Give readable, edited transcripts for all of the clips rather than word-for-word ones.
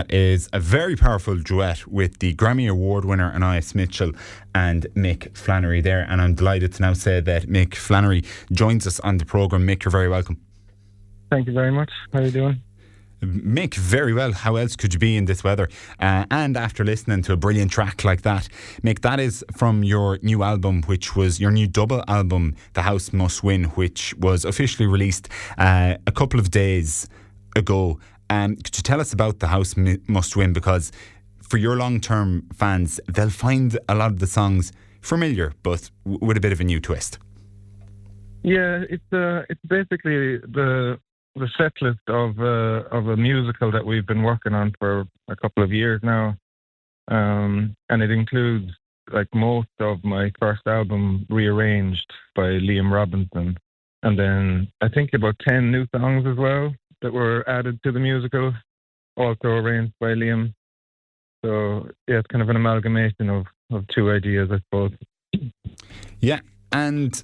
is a very powerful duet with the Grammy Award winner Anais Mitchell and Mick Flannery there. And I'm delighted to now say that Mick Flannery joins us on the programme. Mick, you're very welcome. Thank you very much. How are you doing? Mick, very well. How else could you be in this weather? And after listening to a brilliant track like that, Mick, that is from your new album, which was your new double album, The House Must Win, which was officially released a couple of days ago. Could you tell us about The House Must Win? Because for your long-term fans, they'll find a lot of the songs familiar, but with a bit of a new twist. Yeah, it's basically the set list of a musical that we've been working on for a couple of years now, and it includes like most of my first album rearranged by Liam Robinson, and then I think about 10 new songs as well that were added to the musical, also arranged by Liam. So yeah, it's kind of an amalgamation of two ideas, I suppose. Yeah, and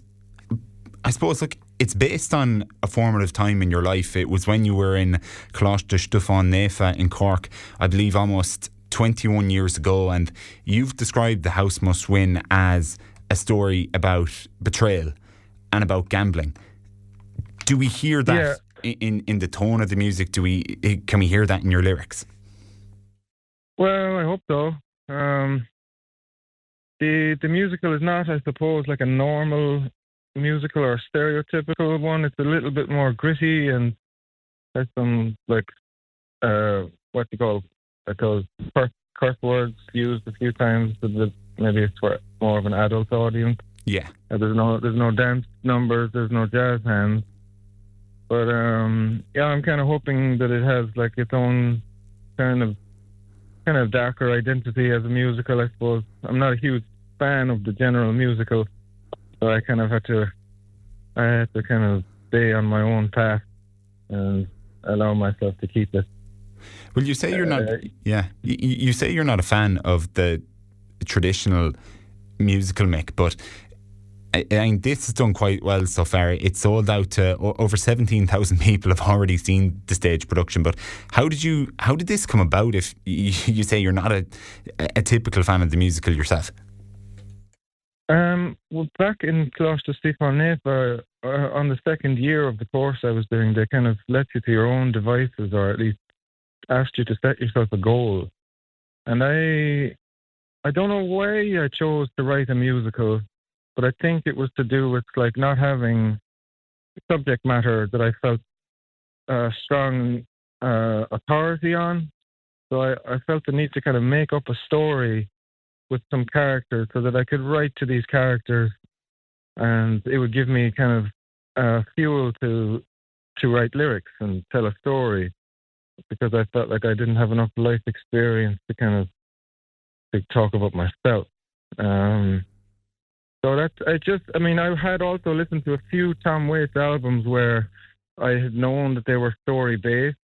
I suppose it's based on a formative time in your life. It was when you were in Coláiste Stúfán Naofa in Cork, I believe almost 21 years ago, and you've described The House Must Win as a story about betrayal and about gambling. Do we hear that in the tone of the music? Can we hear that in your lyrics? Well, I hope so. The musical is not, I suppose, like a normal musical or stereotypical one. It's a little bit more gritty and has some like what you call those curse words used a few times. Maybe it's for more of an adult audience. Yeah. There's no dance numbers. There's no jazz hands. But yeah, I'm kind of hoping that it has like its own kind of darker identity as a musical. I suppose I'm not a huge fan of the general musical. So I kind of had to kind of stay on my own path and allow myself to keep it. Well, you say you're not. You say you're not a fan of the traditional musical, Mick, but I mean, this has done quite well so far. It's sold out to over 17,000 people have already seen the stage production. But how did this come about? If you say you're not a typical fan of the musical yourself? Well, back in Coláiste Stúfán Naofa, on the second year of the course I was doing, they kind of let you to your own devices, or at least asked you to set yourself a goal. And I don't know why I chose to write a musical, but I think it was to do with like not having subject matter that I felt strong authority on. So I felt the need to kind of make up a story with some characters so that I could write to these characters, and it would give me kind of fuel to write lyrics and tell a story, because I felt like I didn't have enough life experience to kind of to talk about myself. So I had also listened to a few Tom Waits albums where I had known that they were story based,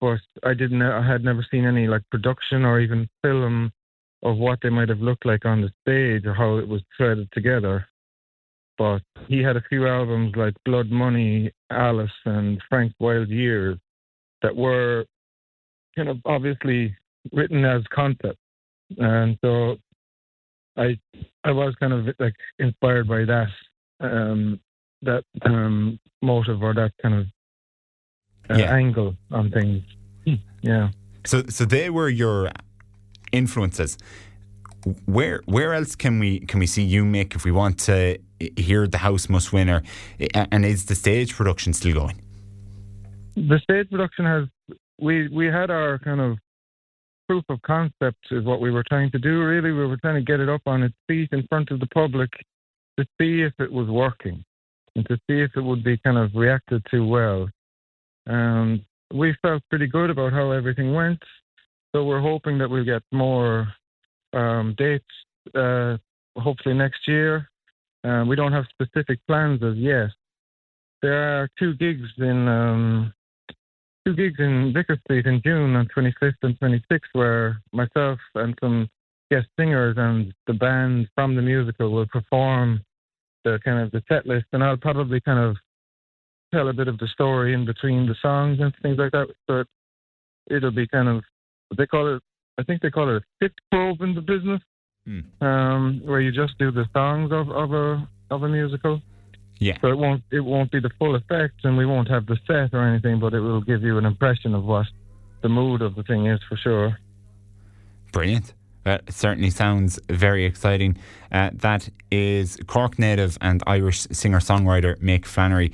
but I had never seen any like production or even film of what they might have looked like on the stage or how it was threaded together. But he had a few albums like Blood Money, Alice, and Frank's Wild Years that were kind of obviously written as concepts. And so I was kind of like inspired by that motive or that kind of angle on things. Yeah. So they were your influences. Where else can we see you, Mick, if we want to hear The House Must Win? And is the stage production still going? The stage production we had our kind of proof of concept is what we were trying to do, really. We were trying to get it up on its feet in front of the public to see if it was working and to see if it would be kind of reacted to well. We felt pretty good about how everything went. So we're hoping that we'll get more dates, hopefully next year. We don't have specific plans as yet. There are two gigs in Vicar Street in June on 25th and 26th, where myself and some guest singers and the band from the musical will perform the set list, and I'll probably kind of tell a bit of the story in between the songs and things like that. So it'll be kind of But they call it, I think they call it a fifth probe in the business, where you just do the songs of a musical. Yeah. So it won't be the full effect, and we won't have the set or anything, but it will give you an impression of what the mood of the thing is for sure. Brilliant. It certainly sounds very exciting. That is Cork native and Irish singer-songwriter Mick Flannery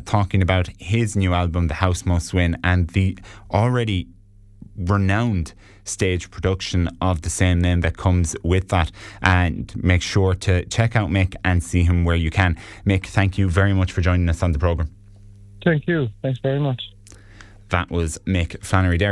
talking about his new album, The House Must Win, and the already renowned stage production of the same name that comes with that. And make sure to check out Mick and see him where you can. Mick, thank you very much for joining us on the programme. Thank you. Thanks very much. That was Mick Flannery there.